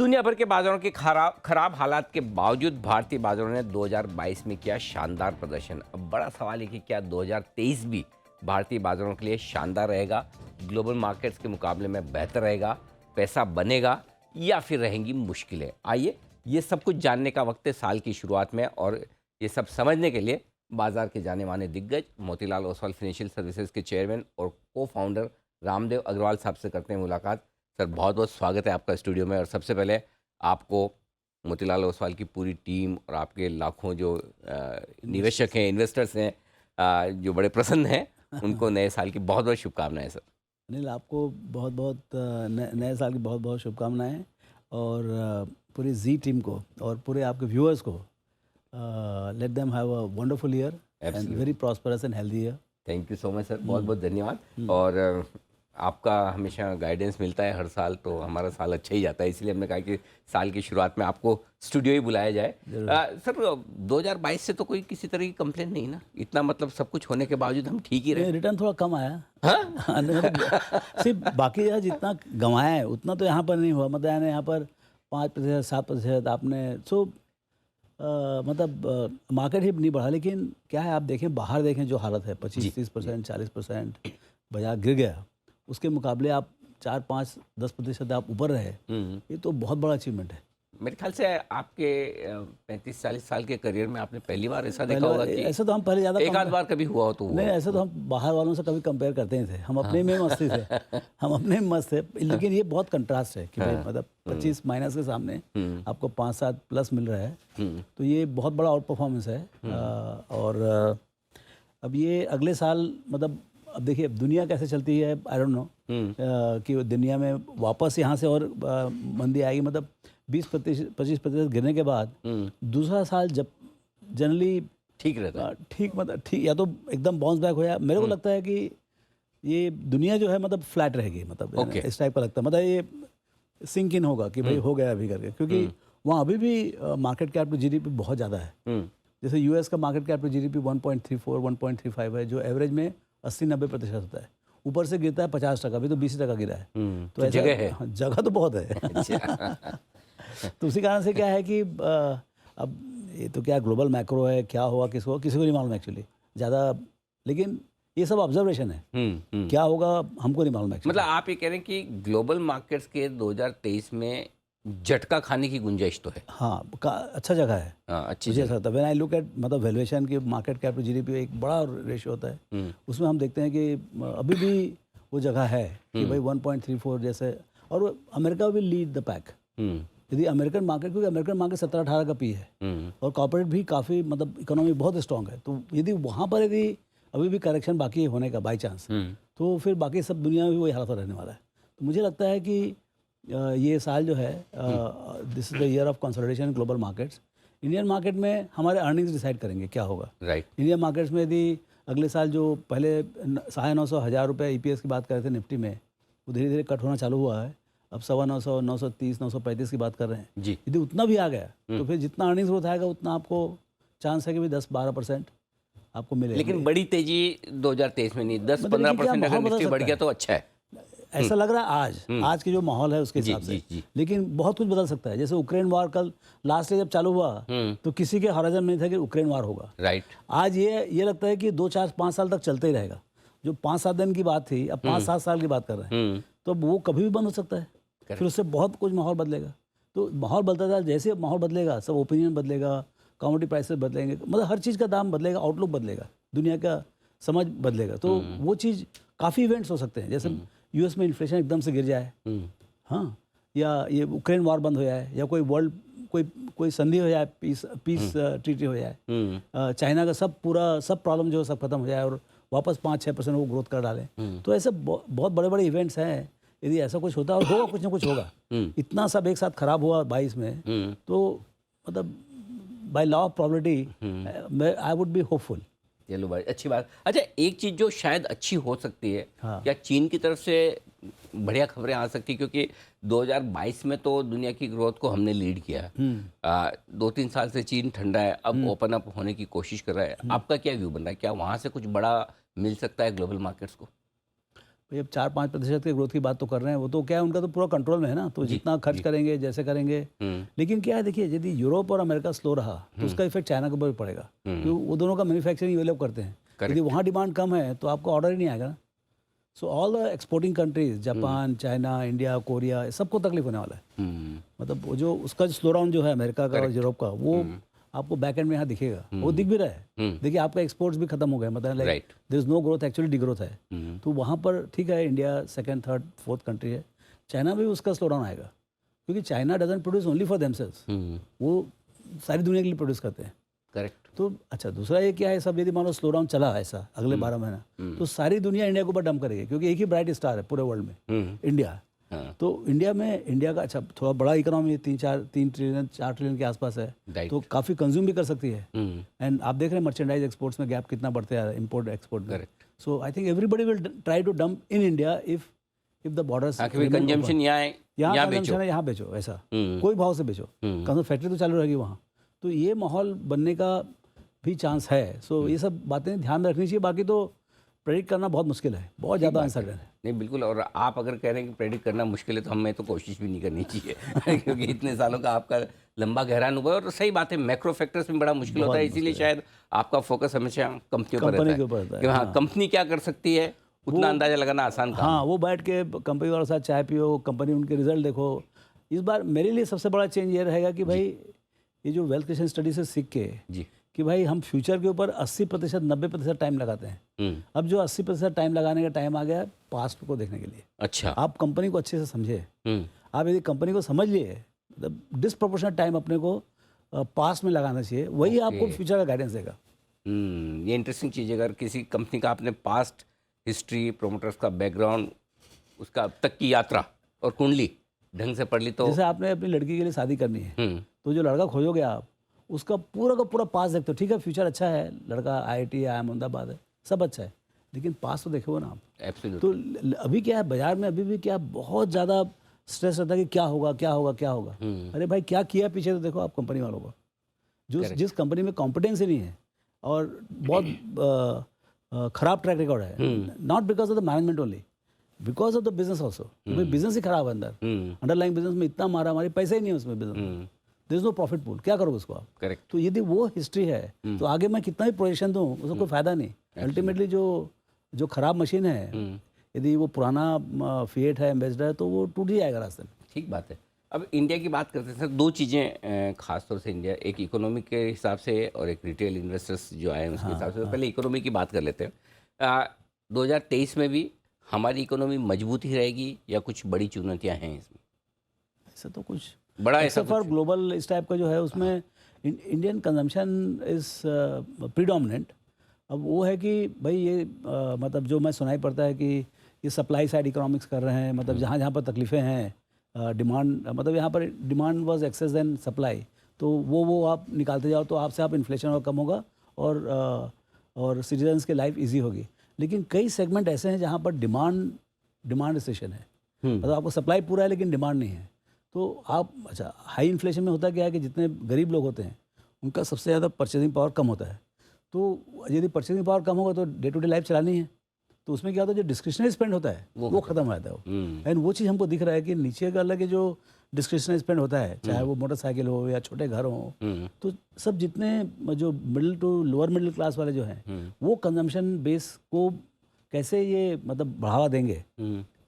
दुनिया भर के बाजारों के खराब हालात के बावजूद भारतीय बाजारों ने 2022 में किया शानदार प्रदर्शन। अब बड़ा सवाल है कि क्या 2023 भी भारतीय बाजारों के लिए शानदार रहेगा, ग्लोबल मार्केट्स के मुकाबले में बेहतर रहेगा, पैसा बनेगा या फिर रहेंगी मुश्किलें। आइए ये सब कुछ जानने का वक्त है साल की शुरुआत में, और ये सब समझने के लिए बाजार के जाने माने दिग्गज मोतीलाल ओसवाल फाइनेंशियल सर्विसेज के चेयरमैन और को फाउंडर रामदेव अग्रवाल साहब से करते हैं मुलाकात। सर, बहुत बहुत स्वागत है आपका स्टूडियो में। और सबसे पहले आपको मोतीलाल ओसवाल की पूरी टीम और आपके लाखों जो निवेशक हैं, इन्वेस्टर्स हैं, जो बड़े प्रसन्न हैं, उनको नए साल की बहुत बहुत शुभकामनाएं सर। अनिल, आपको बहुत बहुत नए साल की बहुत बहुत शुभकामनाएं, और पूरी जी टीम को और पूरे आपके व्यूअर्स को let them have a wonderful year and very prosperous and healthy year. Thank you so much sir, बहुत बहुत धन्यवाद। और आपका हमेशा गाइडेंस मिलता है हर साल, तो हमारा साल अच्छा ही जाता है, इसलिए हमने कहा कि साल की शुरुआत में आपको स्टूडियो ही बुलाया जाए। सर, 2022 से तो कोई किसी तरह की कंप्लेंट नहीं ना? इतना मतलब सब कुछ होने के बावजूद हम ठीक ही रहे। रिटर्न थोड़ा कम आया। हाँ? सिर्फ बाकी यार जितना गंवाया है उतना तो यहाँ पर नहीं हुआ। मतलब यानी यहाँ पर 5% 7% आपने मतलब मार्केट ही नहीं बढ़ा। लेकिन क्या है, आप देखें बाहर देखें जो हालत है, 25-30% 40% बाजार गिर गया, उसके मुकाबले आप 4-5-10% आप ऊपर रहे, ये तो बहुत बड़ा अचीवमेंट है। मेरे ख्याल से आपके 35-40 साल के करियर में आपने पहली बार ऐसा देखा होगा कि ऐसा तो हम पहले ज़्यादा एक आध बार कभी हुआ हो तो हुआ। नहीं, ऐसा तो हम बाहर वालों से कभी कंपेयर करते ही थे। हम अपने में मस्ती थे, हम अपने में मस्त थे। लेकिन ये बहुत कंट्रास्ट है कि भाई मतलब 25 माइनस के सामने आपको 5-7 प्लस मिल रहा है, तो ये बहुत बड़ा आउट परफॉर्मेंस है। और अब ये अगले साल मतलब अब देखिए दुनिया कैसे चलती है, आई डोंट नो कि दुनिया में वापस यहाँ से और मंदी आएगी। मतलब 20-25% गिरने के बाद दूसरा साल जब जनरली ठीक रहता है, ठीक मतलब ठीक, या तो एकदम बाउंस बैक हो जाए। मेरे को लगता है कि ये दुनिया जो है मतलब फ्लैट रहेगी, मतलब इस टाइप का लगता है। मतलब ये सिंक इन होगा कि भाई हो गया अभी करके, क्योंकि वहाँ अभी भी मार्केट कैप टू जीडीपी बहुत ज़्यादा है। जैसे यूएस का मार्केट कैप टू जीडीपी 1.34 1.35 है, जो एवरेज में 80-90% होता है। ऊपर से गिरता है 50%, अभी तो 20% गिरा है। तो जगह है, जगह तो बहुत है। तो उसी कारण से क्या है कि अब ये तो क्या ग्लोबल मैक्रो है, क्या हुआ किसी को नहीं मालूम एक्चुअली ज़्यादा। लेकिन ये सब ऑब्जर्वेशन है, क्या होगा हमको नहीं मालूम। मतलब आप ये कह रहे हैं कि ग्लोबल मार्केट्स के 2023 में झटका खाने की गुंजाइश तो है। हाँ, अच्छा जगह है। हाँ, अच्छी जगह था। व्हेन आई लुक एट मतलब वैल्यूएशन की, मार्केट कैप टू जीडीपी एक बड़ा रेशियो होता है, उसमें हम देखते हैं कि अभी भी वो जगह है कि भाई 1.34 जैसे। और America will lead the pack. यदि अमेरिकन मार्केट, क्योंकि अमेरिकन मार्केट 17-18 का पी है और कॉर्पोरेट भी काफ़ी मतलब इकोनॉमी बहुत स्ट्रॉन्ग है, तो यदि वहाँ पर यदि अभी भी करेक्शन बाकी होने का बाई चांस, तो फिर बाकी सब दुनिया में भी वही हालत रहने वाला है। तो मुझे लगता है कि ये साल जो है, this is the year of consolidation global markets. Indian market में हमारे अर्निंग्स डिसाइड करेंगे क्या होगा। राइट। इंडियन मार्केट्स में यदि अगले साल जो पहले 950-1000 रुपये ईपीएस की बात कर रहे थे निफ्टी में, वो धीरे धीरे कट होना चालू हुआ है। अब 950, 930, 935 की बात कर रहे हैं जी। यदि उतना भी आ गया तो फिर जितना अर्निंग्स ग्रोथ आएगा उतना आपको चांस है कि भी 10-12% आपको मिलेगा। लेकिन बड़ी तेजी 2023 में नहीं, 10-15% अगर निफ्टी बढ़ गया तो अच्छा है, ऐसा लग रहा है आज के जो माहौल है उसके हिसाब से। लेकिन बहुत कुछ बदल सकता है। जैसे यूक्रेन वार कल लास्ट जब चालू हुआ तो किसी के हॉराइजन में नहीं था कि यूक्रेन वार होगा। राइट। आज ये लगता है कि 2-4-5 साल तक चलते ही रहेगा। जो 5-7 दिन की बात थी, अब 5-7 साल की बात कर रहे हैं, तो वो कभी भी बंद हो सकता है। फिर उससे बहुत कुछ माहौल बदलेगा। तो माहौल बदलता था, जैसे माहौल बदलेगा सब ओपिनियन बदलेगा, कमोडिटी प्राइसेस बदलेंगे, मतलब हर चीज़ का दाम बदलेगा, आउटलुक बदलेगा, दुनिया का समझ बदलेगा। तो वो चीज़ काफ़ी इवेंट्स हो सकते हैं। जैसे यूएस में इन्फ्लेशन एकदम से गिर जाए, हाँ, या ये यूक्रेन वार बंद हो जाए, या कोई वर्ल्ड कोई संधि हो जाए, पीस ट्रीटी हो जाए, चाइना का सब प्रॉब्लम जो सब खत्म हो जाए और वापस 5-6% वो ग्रोथ कर डालें। तो ऐसे बहुत बड़े बड़े इवेंट्स हैं। यदि ऐसा कुछ होता है और होगा, कुछ ना कुछ होगा। इतना सब एक साथ खराब हुआ 22 में, तो मतलब by law of probability I would be hopeful. चलो भाई, अच्छी बात। अच्छा, एक चीज़ जो शायद अच्छी हो सकती है, हाँ। क्या चीन की तरफ से बढ़िया खबरें आ सकती, क्योंकि 2022 में तो दुनिया की ग्रोथ को हमने लीड किया है। 2-3 साल से चीन ठंडा है, अब ओपन अप होने की कोशिश कर रहा है। आपका क्या व्यू बन रहा है? क्या वहाँ से कुछ बड़ा मिल सकता है ग्लोबल मार्केट्स को? भाई अब 4-5% की ग्रोथ की बात तो कर रहे हैं, वो तो क्या है, उनका तो पूरा कंट्रोल में है ना, तो जितना खर्च करेंगे जैसे करेंगे। लेकिन क्या है, देखिए, यदि यूरोप और अमेरिका स्लो रहा तो उसका इफेक्ट चाइना के ऊपर भी पड़ेगा, क्योंकि वो दोनों का मैन्युफैक्चरिंग डेवलप करते हैं। यदि वहाँ डिमांड कम है तो आपको ऑर्डर ही नहीं आएगा ना। So all the exporting countries, Japan, China, India, Korea, सबको तकलीफ होने वाला है। मतलब वो जो उसका जो स्लो डाउन जो है अमेरिका का और यूरोप का, वो आपको बैक एंड में यहाँ दिखेगा, वो दिख भी रहा है। देखिए, आपका एक्सपोर्ट्स भी खत्म हो गया, मतलब like there is no growth, actually degrowth है। तो वहाँ पर ठीक है, India second, third, fourth country है। चाइना में भी उसका स्लो डाउन आएगा, क्योंकि China doesn't produce only for themselves, वो सारी दुनिया के लिए प्रोड्यूस करते हैं। करेक्ट। तो अच्छा, दूसरा ये क्या है, सब यदि मान लो स्लो डाउन चला ऐसा अगले 12 महीना, तो सारी दुनिया इंडिया के ऊपर डंप करेगी, क्योंकि एक ही ब्राइट स्टार है पूरे वर्ल्ड में, इंडिया। तो इंडिया में, इंडिया का अच्छा थोड़ा बड़ा इकोनॉमी, 3 ट्रिलियन 4 ट्रिलियन के आसपास है, तो काफ़ी कंज्यूम भी कर सकती है। एंड आप देख रहे हैं मर्चेंडाइज एक्सपोर्ट्स में गैप कितना बढ़ते आ रहा है, इम्पोर्ट एक्सपोर्ट में। So I think everybody will try to dump in India if the borders, consumption यहाँ कंजम्पशन है, यहाँ बेचो, ऐसा कोई भाव से बेचो, कम से फैक्ट्री तो चालू रहेगी वहाँ। तो ये माहौल बनने का भी चांस है। सो ये सब बातें ध्यान में रखनी चाहिए। बाकी तो प्रेडिक्ट करना बहुत मुश्किल है, बहुत ज़्यादा अनसर्टेन है। नहीं, बिल्कुल। और आप अगर कह रहे हैं कि प्रेडिक्ट करना मुश्किल है, तो हमें तो कोशिश भी नहीं करनी चाहिए क्योंकि इतने सालों का आपका लंबा गहरा अनुभव है। और सही बात है, मैक्रो फैक्टर्स में बड़ा मुश्किल होता है, इसीलिए शायद आपका फोकस हमेशा कंपनियों पर रहता है कि हाँ, कंपनी क्या कर सकती है, उतना अंदाजा लगाना आसान काम। हाँ, वो बैठ के कंपनी वालों के साथ चाय पियो, कंपनी उनके रिजल्ट देखो। इस बार मेरे लिए सबसे बड़ा चेंज ये रहेगा कि भाई ये जो वेल्थ क्रिएशन स्टडी से सीख के जी, कि भाई हम फ्यूचर के ऊपर 80%, 90% टाइम लगाते हैं। अब जो 80% टाइम लगाने का टाइम आ गया है पास्ट को देखने के लिए। अच्छा, आप कंपनी को अच्छे से समझे। आप यदि कंपनी को समझ लिए, मतलब डिसप्रोपोर्शनेट टाइम अपने को पास्ट में लगाना चाहिए, वही आपको फ्यूचर का गाइडेंस देगा। ये इंटरेस्टिंग चीज़ है। अगर किसी कंपनी का आपने पास्ट हिस्ट्री, प्रोमोटर्स का बैकग्राउंड, उसका अब तक की यात्रा और कुंडली ढंग से पढ़ ली, तो जैसे आपने अपनी लड़की के लिए शादी करनी है, तो जो लड़का खोजोगे आप, उसका पूरा का पूरा पास देखते हो। ठीक है, फ्यूचर अच्छा है, लड़का IIT है, अहमदाबाद है, सब अच्छा है, लेकिन पास तो देखो ना आप। एब्सोल्युटली। तो अभी क्या है, बाजार में अभी भी क्या बहुत ज़्यादा स्ट्रेस रहता है कि क्या होगा, क्या होगा, क्या होगा। अरे भाई, क्या किया पीछे तो देखो आप कंपनी वालों को। जिस कंपनी में कॉम्पिटेंस ही नहीं है और बहुत खराब ट्रैक रिकॉर्ड है, not because of the management only, because of the business also. Business ही खराब है, अंडरलाइंग बिजनेस में इतना मारा हमारी, पैसा ही नहीं है उसमें बिजनेस में, there is no profit pool, क्या करोगे उसको आप। करेक्ट। तो यदि वो हिस्ट्री है तो आगे मैं कितना भी पोजीशन दूं, उसको कोई फायदा नहीं। अल्टीमेटली जो खराब मशीन है, यदि वो पुराना फिएट है, एम्बेसडर है, तो वो टूट ही जाएगा रास्ते में। ठीक बात है। अब इंडिया की बात करते हैं सर, दो चीज़ें खास तौर से इंडिया, एक इकोनॉमी के हिसाब से और एक रिटेल इन्वेस्टर्स जो आए हैं उसके हिसाब से। तो पहले इकोनॉमी की बात कर लेते हैं। 2023 में भी हमारी इकोनॉमी मजबूत ही रहेगी या कुछ बड़ी चुनौतियाँ हैं इसमें? ऐसा तो कुछ बड़ा, ऐसा फॉर ग्लोबल इस टाइप का जो है, उसमें इंडियन कंजम्पशन इज प्रीडोमिनेंट। अब वो है कि भाई ये मतलब जो मैं सुनाई पड़ता है कि ये सप्लाई साइड इकोनॉमिक्स कर रहे हैं, मतलब जहाँ जहाँ पर तकलीफ़ें हैं, डिमांड, मतलब यहाँ पर demand was excess than supply, तो वो आप निकालते जाओ तो आपसे आप इन्फ्लेशन और कम होगा और सिटीजन्स की लाइफ इजी होगी। लेकिन कई सेगमेंट ऐसे हैं जहाँ पर डिमांड रिसेशन है, मतलब आपको सप्लाई पूरा है लेकिन डिमांड नहीं है। तो आप, अच्छा, हाई इन्फ्लेशन में होता क्या है कि जितने गरीब लोग होते हैं उनका सबसे ज़्यादा परचेजिंग पावर कम होता है। तो यदि परचेजिंग पावर कम होगा तो डे टू डे लाइफ चलानी है, तो उसमें क्या होता है, जो डिस्क्रिशनरी स्पेंड होता है वो खत्म हो जाता है। एंड वो चीज़ हमको दिख रहा है कि नीचे का अलग जो डिस्क्रिशनरी स्पेंड होता है, चाहे वो मोटरसाइकिल हो या छोटे घर हो, तो सब जितने जो middle to lower middle class वाले जो हैं, वो कंजम्पशन बेस को कैसे ये मतलब बढ़ावा देंगे,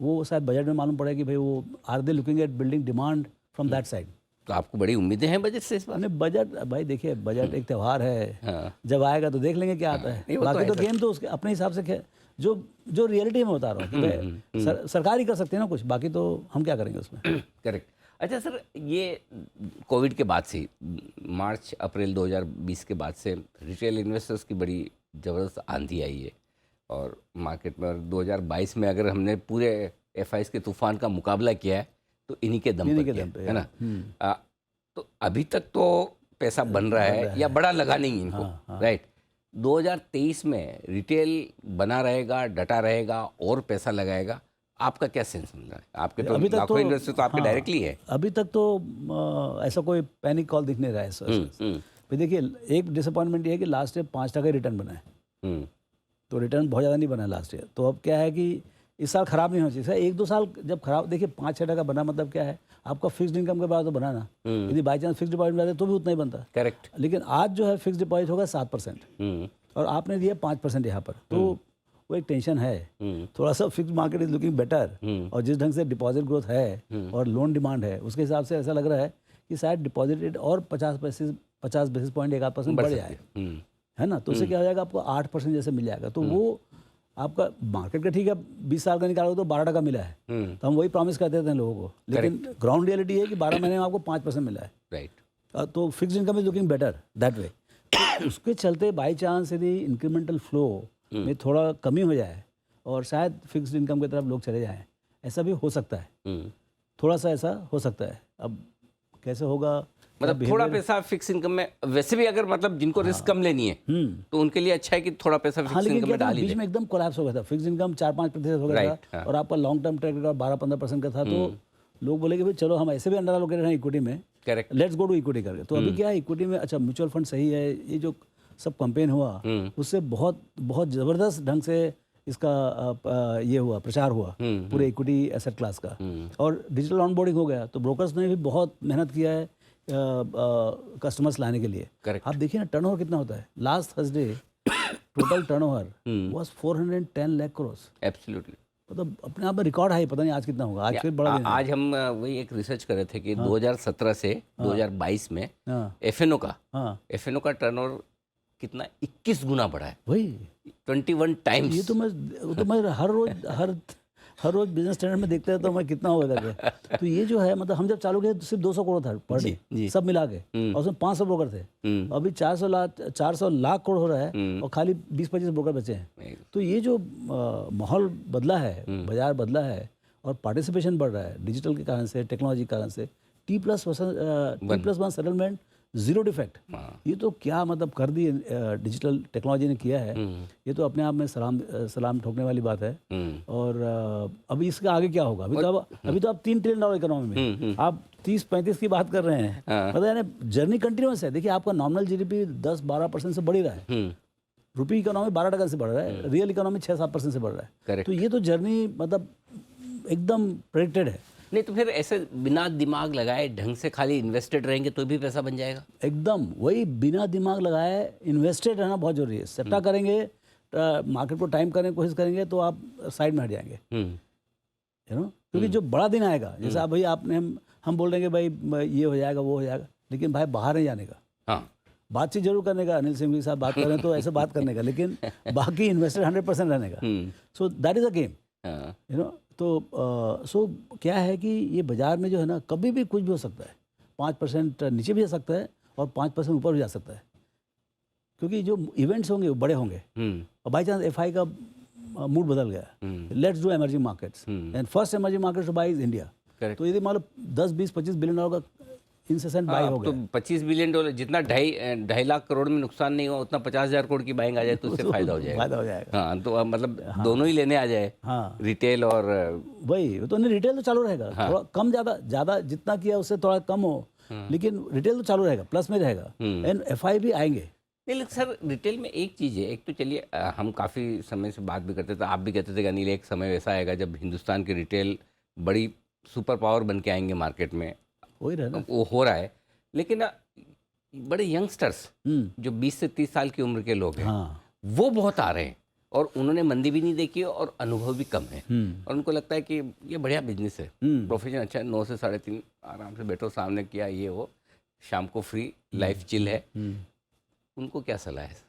वो शायद बजट में मालूम पड़ेगा कि भाई वो are they looking at building demand from that side. तो आपको बड़ी उम्मीदें हैं बजट से इस बार? नहीं, बजट भाई देखिए, बजट एक त्यौहार है, जब आएगा तो देख लेंगे क्या आता है। बाकी तो गेम तो उसके अपने हिसाब से जो रियलिटी में बता रहा हूँ कि सरकार ही कर सकती है ना कुछ, बाकी तो हम क्या करेंगे उसमें। करेक्ट। अच्छा सर, ये कोविड के बाद से, मार्च अप्रैल 2020 के बाद से रिटेल इन्वेस्टर्स की बड़ी ज़बरदस्त आंधी आई है और मार्केट में, और 2022 में अगर हमने पूरे FIs के तूफान का मुकाबला किया है तो इन्हीं के दम पे है ना। तो अभी तक तो पैसा बन रहा है या बड़ा लगा नहीं इनको, राइट। 2023 में रिटेल बना रहेगा, डटा रहेगा और पैसा लगाएगा, आपका क्या सेंस मिल रहा है? आपके तो लाखों इन्वेस्टर तो आपके डायरेक्टली है। अभी तक तो ऐसा कोई पैनिक कॉल दिख नहीं रहा है। फिर देखिए, एक डिसअपॉइंटमेंट ये है कि लास्ट ईयर 5% रिटर्न बना है, तो रिटर्न बहुत ज़्यादा नहीं बना लास्ट ईयर। तो अब क्या है कि इस साल खराब नहीं होना चाहिए सर। 1-2 साल जब खराब, देखिए 5-6% बना मतलब क्या है, आपका फिक्स्ड इनकम के बाद तो बना ना, यदि बाई चांस फिक्स डिपॉजिट में तो भी उतना ही बनता है। करेक्ट। लेकिन आज जो है फिक्स डिपॉजिट होगा 7% और आपने दिया 5% यहाँ पर, तो वो एक टेंशन है। थोड़ा सा fix market is looking better, और जिस ढंग से डिपॉजिट ग्रोथ है और लोन डिमांड है, उसके हिसाब से ऐसा लग रहा है कि शायद डिपॉजिट रेट और 50 बेसिस पॉइंट 1-8% बढ़ जाए, है ना। तो उससे क्या हो जाएगा, आपको 8% जैसे मिल जाएगा। तो वो आपका मार्केट का ठीक है, 20 साल का निकालोगे तो 12% मिला है, तो हम वही प्रॉमिस कर देते हैं लोगों को, लेकिन ग्राउंड रियलिटी है कि 12 महीने में आपको 5% मिला है। राइट। तो fix income is looking better that way. उसके चलते बाई चांस यदि इंक्रीमेंटल फ्लो में थोड़ा कमी हो जाए और शायद फिक्स्ड इनकम की तरफ लोग चले जाएं, ऐसा भी हो सकता है। थोड़ा सा ऐसा हो सकता है। अब कैसे होगा, मतलब थोड़ा पैसा फिक्स इनकम में, वैसे भी अगर मतलब जिनको रिस्क कम लेनी है तो उनके लिए अच्छा है कि थोड़ा पैसा फिक्स इनकम में डाल ही बीच में एकदम कोलैप्स हो गया था, फिक्स इनकम 4-5% हो गया था और आपका लॉन्ग टर्म ट्रैक रिकॉर्ड 12-15% का था, तो लोग बोले कि भाई चलो हम ऐसे भी अंडर एलोकेटेड हैं इक्विटी में, correct, let's go to equity करके। तो अभी क्या है, इक्विटी में अच्छा म्यूचुअल फंड सही है, ये जो सब कंपेन हुआ उससे बहुत बहुत ज़बरदस्त ढंग से इसका ये हुआ, प्रचार हुआ पूरे इक्विटी एसेट क्लास का, और डिजिटल ऑनबोर्डिंग हो गया। तो ब्रोकर्स ने भी बहुत मेहनत किया है कस्टमर्स लाने के लिए। करेक्ट। आप देखिए ना टर्नओवर कितना होता है। Last Thursday total turnover was 410 lakh crore. Absolutely, मतलब अपने आप में रिकॉर्ड हाई, पता नहीं आज कितना होगा, आज फिर बड़ा दिन है। आज हम वही एक रिसर्च कर रहे थे कि 2017 से 2022 में एफएनओ का टर्नओवर कितना 21 गुना बढ़ा है, वही 21 टाइम्स। ये तो मैं हर रोज बिजनेस स्टैंडर्ड में देखते रहता हूँ मैं कितना होगा करके। तो ये जो है, मतलब हम जब चालू किए तो सिर्फ 200 करोड़ था पर डे सब मिला के, और उसमें 500 ब्रोकर थे। अभी 400 लाख करोड़ हो रहा है और खाली 20-25 ब्रोकर बचे हैं। तो ये जो माहौल बदला है, बाजार बदला है और पार्टिसिपेशन बढ़ रहा है डिजिटल के कारण से, टेक्नोलॉजी के कारण से। T+1 सेटलमेंट, 0 डिफेक्ट, ये तो क्या मतलब कर दी डिजिटल टेक्नोलॉजी ने किया है। ये तो अपने आप में सलाम ठोकने वाली बात है। और अभी इसके आगे क्या होगा, अभी तो आप $3 ट्रिलियन इकोनॉमी में आप 30-35 की बात कर रहे हैं, मतलब यानी जर्नी कंटिन्यूअस है। देखिए आपका नॉमिनल जीडीपी 10-12% से बढ़ ही रहा है, रुपी इकोनॉमी 12% से बढ़ रहा है, रियल इकोनॉमी 6-7% से बढ़ रहा है। तो ये तो जर्नी मतलब एकदम प्रेडिक्टेड है। नहीं तो फिर ऐसे बिना दिमाग लगाए ढंग से खाली इन्वेस्टेड रहेंगे तो भी पैसा बन जाएगा। एकदम वही, बिना दिमाग लगाए इन्वेस्टेड रहना बहुत जरूरी है। सट्टा करेंगे, मार्केट को टाइम करने की कोशिश करेंगे तो आप साइड में हट जाएंगे, यू नो। क्योंकि जो बड़ा दिन आएगा, जैसे आप भाई आपने हम बोल देंगे भाई ये हो जाएगा वो हो जाएगा, लेकिन भाई बाहर नहीं जाने का। हाँ, बातचीत जरूर करने का, अनिल सिंह के साथ बात करें तो ऐसे बात करने का, लेकिन बाकी इन्वेस्टेड 100% रहने का। So that is a game, you know. तो सो क्या है कि ये बाजार में जो है ना, कभी भी कुछ भी हो सकता है। 5% नीचे भी जा सकता है और 5% ऊपर भी जा सकता है, क्योंकि जो इवेंट्स होंगे वो बड़े होंगे। और बाई चांस एफआई का मूड बदल गया, let's do emerging markets, and first emerging markets two by is India. तो यदि मान लो 10-20-25 बिलियन डॉलर का इंसेसेंट बाई हो गया, तो $25 बिलियन जितना 2.5 लाख करोड़ में नुकसान नहीं हुआ, उतना 50,000 करोड़ की बाइंग आ जाए तो उससे फायदा हो जाएगा। हाँ, तो मतलब दोनों ही लेने आ जाए। हाँ, रिटेल और वही तो नहीं, रिटेल तो चालू रहेगा। हाँ, थोड़ा कम ज़्यादा जितना किया उससे थोड़ा कम हो, लेकिन रिटेल तो चालू रहेगा, प्लस में रहेगा, एंड एफआई भी आएंगे। नहीं, लेकिन सर रिटेल में एक चीज़ है, एक तो चलिए हम काफ़ी समय से बात भी करते थे, आप भी कहते थे कि अनिल एक समय ऐसा आएगा जब हिंदुस्तान की रिटेल बड़ी सुपर पावर बन के आएंगे मार्केट में, वही रहना, वो हो रहा है। लेकिन बड़े यंगस्टर्स जो 20 से 30 साल की उम्र के लोग हैं, वो बहुत आ रहे हैं और उन्होंने मंदी भी नहीं देखी और अनुभव भी कम है, और उनको लगता है कि ये बढ़िया बिजनेस है, प्रोफेशन अच्छा है, 9 से 3:30 आराम से बैठो, सामने किया ये हो, शाम को फ्री, लाइफ चिल है। उनको क्या सलाह है?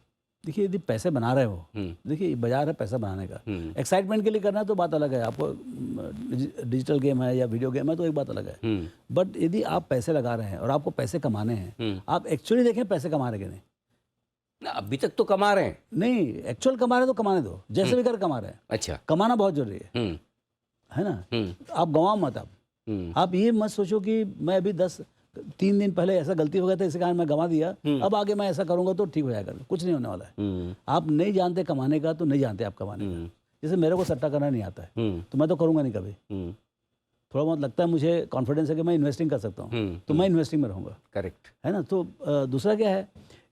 देखिए यदि पैसे बना रहे हो, देखिए बाजार है पैसा बनाने का, एक्साइटमेंट के लिए करना है तो बात अलग है, आपको डिजिटल गेम है या वीडियो गेम है तो एक बात अलग है। बट यदि आप पैसे लगा रहे हैं और आपको पैसे कमाने हैं, आप एक्चुअली देखें पैसे कमा रहे कि नहीं। अभी तक तो कमा रहे हैं, नहीं एक्चुअल कमा रहे तो कमाने दो, जैसे भी कर कमा रहे हैं। अच्छा, कमाना बहुत जरूरी है ना। आप गंवाओ मत। आप ये मत सोचो कि मैं अभी 3 दिन पहले ऐसा गलती हो गया था, इसी कारण मैं गंवा दिया, अब आगे मैं ऐसा करूंगा तो ठीक हो जाएगा। कुछ नहीं होने वाला है। आप नहीं जानते कमाने का तो नहीं जानते आप कमाने का। जैसे मेरे को सट्टा करना नहीं आता है तो मैं तो करूंगा नहीं कभी। थोड़ा बहुत लगता है मुझे, कॉन्फिडेंस है कि मैं इन्वेस्टिंग कर सकता हूँ, तो मैं इन्वेस्टिंग में रहूँगा। करेक्ट है ना। तो दूसरा क्या है,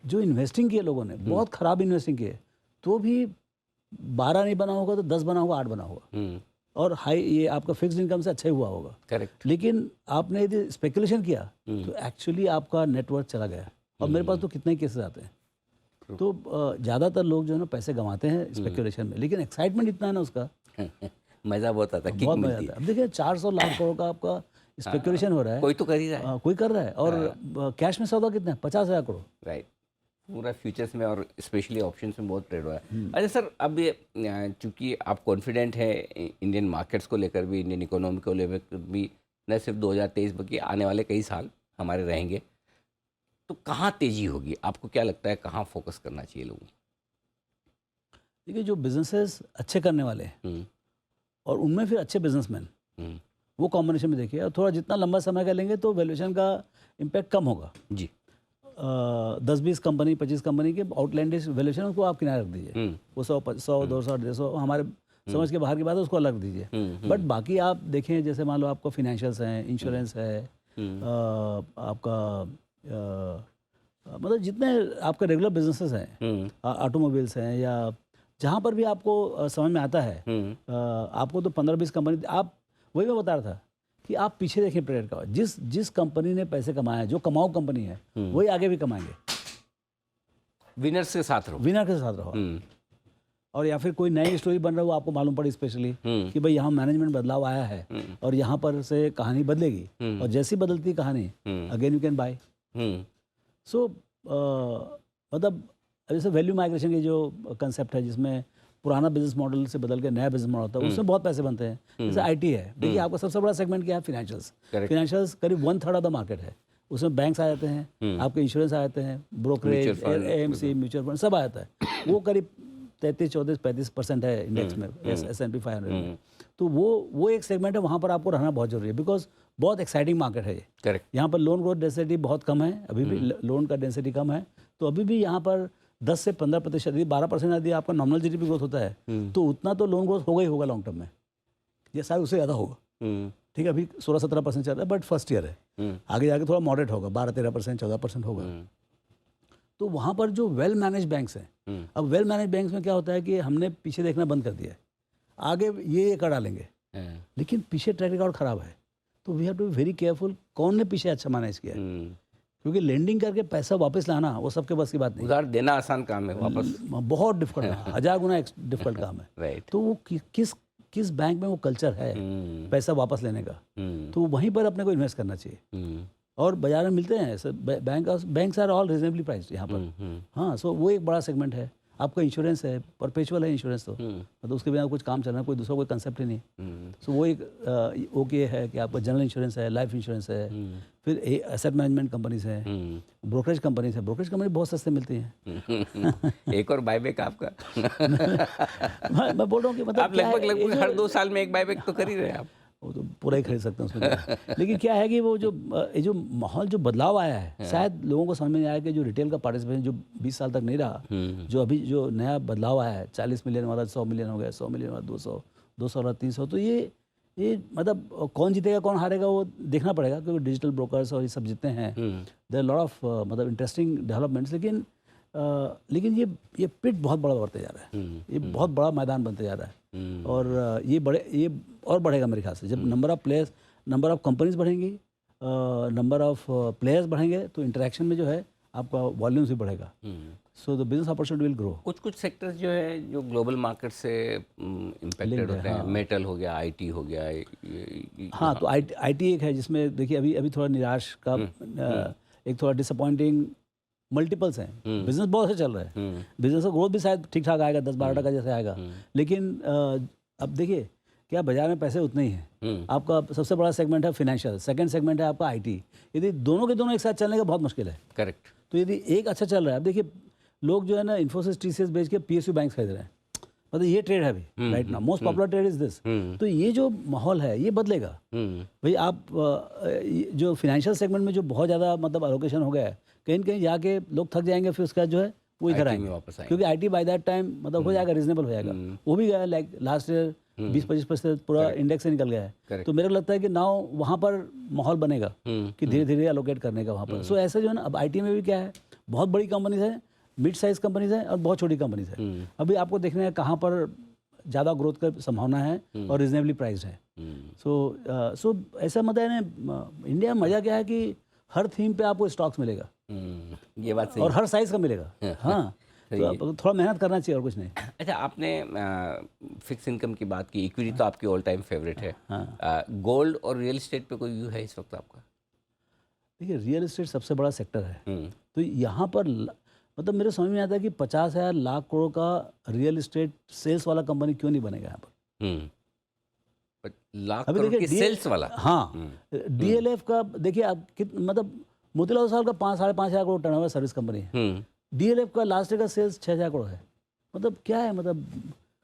जो इन्वेस्टिंग किए लोगों ने, बहुत खराब इन्वेस्टिंग किए, तो भी 12 नहीं बना होगा तो 10 बना होगा, 8 बना होगा। और हाई ये आपका फिक्स्ड इनकम से अच्छा ही हुआ होगा। करेक्ट। लेकिन आपने यदि स्पेकुलेशन किया तो एक्चुअली आपका नेटवर्थ चला गया। और मेरे पास तो कितने ही केसेस आते हैं। तो ज़्यादातर लोग जो है ना पैसे गंवाते हैं स्पेकुलेशन में, लेकिन एक्साइटमेंट इतना है ना उसका, मज़ा बहुत आता है, किक बहुत मजा मिलती आता है। है। अब देखिए 400 लाख करोड़ का आपका स्पेकुलेशन हो रहा है, कोई तो कर ही रहा है। कोई कर रहा है, और कैश में सौदा कितना है, 50,000 करोड़। राइट। पूरा फ्यूचर्स में और स्पेशली ऑप्शंस में बहुत ट्रेड हुआ है। अच्छा सर, अब ये चूंकि आप कॉन्फिडेंट है इंडियन मार्केट्स को लेकर भी, इंडियन इकोनॉमी को लेकर भी, न सिर्फ 2023 बल्कि आने वाले कई साल हमारे रहेंगे, तो कहाँ तेजी होगी? आपको क्या लगता है कहाँ फोकस करना चाहिए लोगों को? देखिए जो बिजनेसेस अच्छे करने वाले हैं और उनमें फिर अच्छे बिजनेसमैन, वो कॉम्बिनेशन में देखिए। और थोड़ा जितना लंबा समय का लेंगे तो वैल्यूएशन का इम्पैक्ट कम होगा। जी। 10-20 कंपनी 25 कंपनी के आउटलैंडिश वैल्यूएशन उसको आप किनारे रख दीजिए। वो 100 200 150 हमारे समझ के बाहर की बात है, उसको अलग दीजिए। बट बाकी आप देखें, जैसे मान लो आपको फिनेंशियल्स हैं, इंश्योरेंस है, आपका मतलब जितने आपके रेगुलर बिजनेसेस हैं, ऑटोमोबाइल्स हैं, या जहाँ पर भी आपको समझ में आता है, आपको तो 15-20 कंपनी, आप वही मैं बता रहा था कि आप पीछे देखें पीरियड का, जिस कंपनी ने पैसे कमाए, जो कमाऊ कंपनी है, वही आगे भी कमाएंगे। विनर्स के साथ रहो। विनर के साथ रहो। और या फिर कोई नई स्टोरी बन रहा है, वो आपको मालूम पड़ी स्पेशली कि भाई यहाँ मैनेजमेंट बदलाव आया है और यहाँ पर से कहानी बदलेगी, और जैसी बदलती कहानी अगेन यू कैन बाय। सो मतलब जैसे वैल्यू माइग्रेशन की जो कंसेप्ट है, जिसमें पुराना बिजनेस मॉडल से बदल के नया बिजनेस मॉडल होता है, उसमें बहुत पैसे बनते हैं। जैसे आईटी है, देखिए आपका सबसे बड़ा सेगमेंट क्या है, फाइनेंशियल्स। फाइनेंशियल्स करीब 1/3 ऑफ द मार्केट है। उसमें बैंक्स आ जाते हैं, आपके इंश्योरेंस आ जाते हैं, ब्रोकरेज, एएमसी, म्यूचुअल फंड सब आ जाता है। वो करीब 33-34-35% है इंडेक्स में, S&P 500 में। तो वो एक सेगमेंट है, वहाँ पर आपको रहना बहुत जरूरी है, बिकॉज बहुत एक्साइटिंग मार्केट है ये। करेक्ट। यहाँ पर लोन ग्रोथ डेंसिटी बहुत कम है, अभी भी लोन का डेंसिटी कम है। तो अभी भी यहाँ पर 10 से 15%, यदि 12% यदि आपका नॉमिनल जीडीपी ग्रोथ होता है, तो उतना तो लोन ग्रोथ होगा ही होगा लॉन्ग टर्म में, ये शायद उससे ज़्यादा होगा। ठीक है, अभी 16-17% चल रहा है, बट फर्स्ट ईयर है, आगे जाके थोड़ा मॉडरेट होगा, 12-13%, 14% होगा। तो वहाँ पर जो वेल मैनेज बैंक्स हैं, अब वेल मैनेज बैंक्स में क्या होता है कि हमने पीछे देखना बंद कर दिया है, आगे ये कर डालेंगे, लेकिन पीछे ट्रैक रिकॉर्ड खराब है। तो we have to be very careful, कौन ने पीछे अच्छा मैनेज किया है, क्योंकि लेंडिंग करके पैसा वापस लाना वो सबके बस की बात नहीं। उधार देना आसान काम है, वापस बहुत डिफिकल्ट है, 1000 गुना डिफिकल्ट काम है। राइट। तो वो किस बैंक में वो कल्चर है पैसा वापस लेने का, तो वहीं पर अपने को इन्वेस्ट करना चाहिए। और बाजार में मिलते हैं ऐसे banks are all reasonably priced यहाँ पर। हाँ, सो वो एक बड़ा सेगमेंट है। आपका इंश्योरेंस है, परपेचुअल है इंश्योरेंस, तो मतलब उसके बिना कुछ काम चलना, कोई दूसरा कोई कंसेप्ट ही नहीं। सो वो एक ओके है कि आपका जनरल इंश्योरेंस है, लाइफ इंश्योरेंस है, फिर एसेट मैनेजमेंट कंपनीज है, ब्रोकरेज कंपनीज है। ब्रोकरेज कंपनी बहुत सस्ते मिलती हैं। एक और बायबैक आपका मैं बोल रहा हूँ कि मतलब आप लगभग हर 2 साल में एक बायबैक तो कर ही रहे हैं आप। वो तो पूरा ही खरीद सकते हैं उसमें क्या है। लेकिन क्या है कि वो जो माहौल जो बदलाव आया है, शायद लोगों को समझ में नहीं आया कि जो रिटेल का पार्टिसिपेशन जो 20 साल तक नहीं रहा, जो अभी जो नया बदलाव आया है, 40 मिलियन वाला 100 मिलियन हो गया, 100 मिलियन वाला 200 वाला 300, तो ये मतलब कौन जीतेगा कौन हारेगा वो देखना पड़ेगा, क्योंकि डिजिटल ब्रोकर्स और ये सब जितने हैं, देयर आर लॉट ऑफ मतलब इंटरेस्टिंग डेवलपमेंट्स। लेकिन ये पिट बहुत बड़ा बढ़ते जा रहा है, ये बहुत बड़ा मैदान बनते जा रहा है। और ये और बढ़ेगा मेरे ख्याल से, जब नंबर ऑफ कंपनीज बढ़ेंगी, नंबर ऑफ प्लेयर्स बढ़ेंगे, तो इंटरेक्शन में जो है आपका वॉल्यूम्स भी बढ़ेगा। So the business opportunity will grow. कुछ सेक्टर्स जो है जो ग्लोबल मार्केट से इम्पैक्टेड होते हैं, मेटल हो गया, आईटी हो गया। हाँ, तो आईटी एक है जिसमें देखिए अभी थोड़ा निराश का एक थोड़ा डिसअपॉइंटिंग मल्टीपल्स हैं। बिजनेस बहुत अच्छा चल रहा है, बिजनेस का ग्रोथ भी शायद ठीक ठाक आएगा, 10-12% जैसे आएगा, लेकिन अब देखिए क्या बाजार में पैसे उतने ही हैं। आपका सबसे बड़ा सेगमेंट है फाइनेंशियल, सेकंड सेगमेंट है आपका आईटी। यदि दोनों के दोनों एक साथ चलने का बहुत मुश्किल है। करेक्ट। तो यदि एक अच्छा चल रहा है, अब देखिए लोग जो है ना इन्फोसिस टीसीएस बेच के पीएसयू बैंक खरीद रहे हैं, मतलब ये ट्रेड है अभी right now, most popular trade is this. तो ये जो माहौल है ये बदलेगा भाई। आप जो फाइनेंशियल सेगमेंट में जो बहुत ज़्यादा मतलब एलोकेशन हो गया है, कहीं न कहीं जाके लोग थक जाएंगे, फिर उसका जो है वो इधर आएंगे वापस आएंगे, क्योंकि आईटी बाय दैट टाइम मतलब हो जाएगा, रीजनेबल हो जाएगा। वो भी गया लाइक लास्ट ईयर 20-25% पूरा इंडेक्स से निकल गया है। तो मेरे को लगता है कि नाउ वहाँ पर माहौल बनेगा कि धीरे धीरे एलोकेट करने का वहाँ पर। सो ऐसे जो है ना, अब आईटी में भी क्या है, बहुत बड़ी कंपनीज है, मिड साइज कंपनीज है और बहुत छोटी कंपनीज है। अभी आपको देखना है कहाँ पर ज़्यादा ग्रोथ का संभावना है और रिजनेबली प्राइस्ड है। सो ऐसा मतलब है ना, इंडिया में मज़ा क्या है कि हर थीम पे आपको स्टॉक्स मिलेगा ये बात सही और हर साइज़ का मिलेगा। हाँ, तो आप थोड़ा मेहनत करना चाहिए और कुछ नहीं। अच्छा, आपने फिक्स इनकम की बात की, इक्विटी तो आपकी ऑल टाइम फेवरेट है। गोल्ड और रियल एस्टेट पे कोई व्यू है इस वक्त आपका? देखिए, रियल एस्टेट सबसे बड़ा सेक्टर है, तो यहाँ पर मतलब मेरे समझ में आता है कि 50,000 लाख करोड़ का रियल एस्टेट सेल्स वाला कंपनी क्यों नहीं बनेगा यहाँ पर। लाख अभी करोड़ देखिए की सेल्स वाला। हाँ, डीएलएफ का देखिए आप मतलब मोतीलाल ओसवाल का 5-5.5 करोड़ टर्नओवर सर्विस कंपनी है। डीएलएफ का लास्ट ईयर का सेल्स 6,000 करोड़ है। मतलब क्या है, मतलब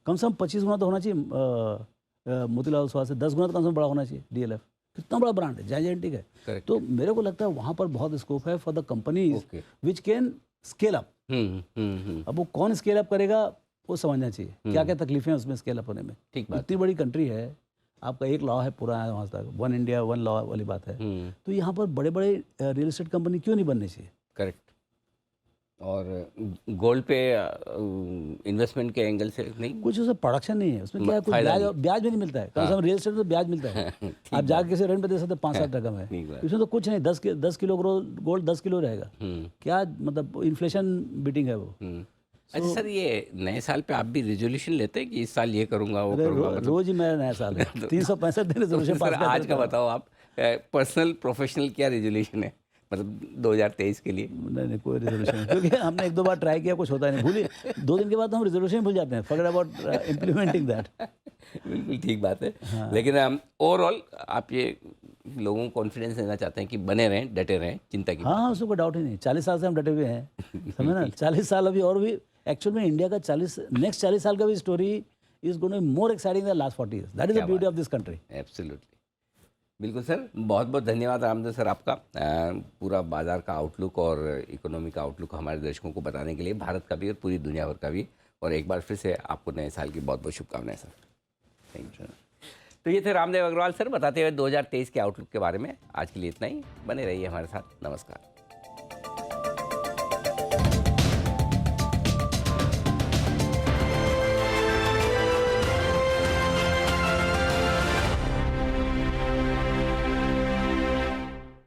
कम से कम 25 गुना तो होना चाहिए मोतीलाल ओसवाल से, 10 गुना तो कम से कम बड़ा होना चाहिए डीएलएफ। कितना बड़ा ब्रांड है, जायजेंटिक है। Correct. तो मेरे को लगता है वहाँ पर बहुत स्कोप है for the companies which can scale up. अब वो कौन स्केल अप करेगा वो समझना चाहिए, क्या क्या तकलीफें हैं उसमें स्केल अप होने में। ठीक बात। इतनी बड़ी कंट्री है, आपका एक लॉ है पूरा है वहाँ तक, वन इंडिया वन लॉ वाली बात है। तो यहाँ पर बड़े बड़े रियल एस्टेट कंपनी क्यों नहीं बननी चाहिए। करेक्ट। और गोल्ड पे इन्वेस्टमेंट के एंगल से नहीं, कुछ उसमें प्रोडक्शन नहीं है, उसमें क्या है, कुछ ब्याज भी नहीं मिलता है। कम से कम रियल एस्टेट में तो ब्याज मिलता है। आप जाके किसी रेंट पे दे सकते हैं, 5-7 रकम है। इसमें तो कुछ नहीं, 10 किलो गोल्ड 10 किलो रहेगा। क्या मतलब इन्फ्लेशन बीटिंग है वो। अच्छा सर, ये नए साल पे आप भी रेजोल्यूशन लेते हैं कि इस साल ये करूंगा वो करूंगा? रोज ही मेरा नया साल है। 365 दिन रेजोल्यूशन पास करते हैं। आज का बताओ आप, पर्सनल प्रोफेशनल क्या रेजोल्यूशन है मतलब 2023 के लिए? नहीं, कोई रेजोल्यूशन नहीं, क्योंकि हमने 1-2 बार ट्राई किया, कुछ होता नहीं। भूलिए 2 दिन के बाद हम रेजोल्यूशन भूल जाते हैं, फॉरगेट अबाउट इम्प्लीमेंटिंग दैट। बिल्कुल ठीक बात है। लेकिन ओवरऑल आप ये लोगों को कॉन्फिडेंस देना चाहते हैं कि बने रहें, डटे रहें, चिंता की? हाँ, उसमें कोई डाउट ही नहीं। 40 साल से हम डटे हुए हैं, समझे ना। 40 साल अभी और भी एक्चुअल में इंडिया का नेक्स्ट 40 साल का भी story is going to be more exciting than last 40 years. That is the beauty of this country. Absolutely, बिल्कुल सर। बहुत बहुत धन्यवाद रामदेव सर आपका, पूरा बाजार का आउटलुक और इकोनॉमी का आउटलुक हमारे दर्शकों को बताने के लिए, भारत का भी और पूरी दुनिया भर का भी। और एक बार फिर से आपको नए साल की बहुत बहुत शुभकामनाएं सर। Thank you. तो ये थे रामदेव अग्रवाल सर बताते हुए 2023 के आउटलुक के बारे में। आज के लिए इतना ही, बने रहिए हमारे साथ। नमस्कार।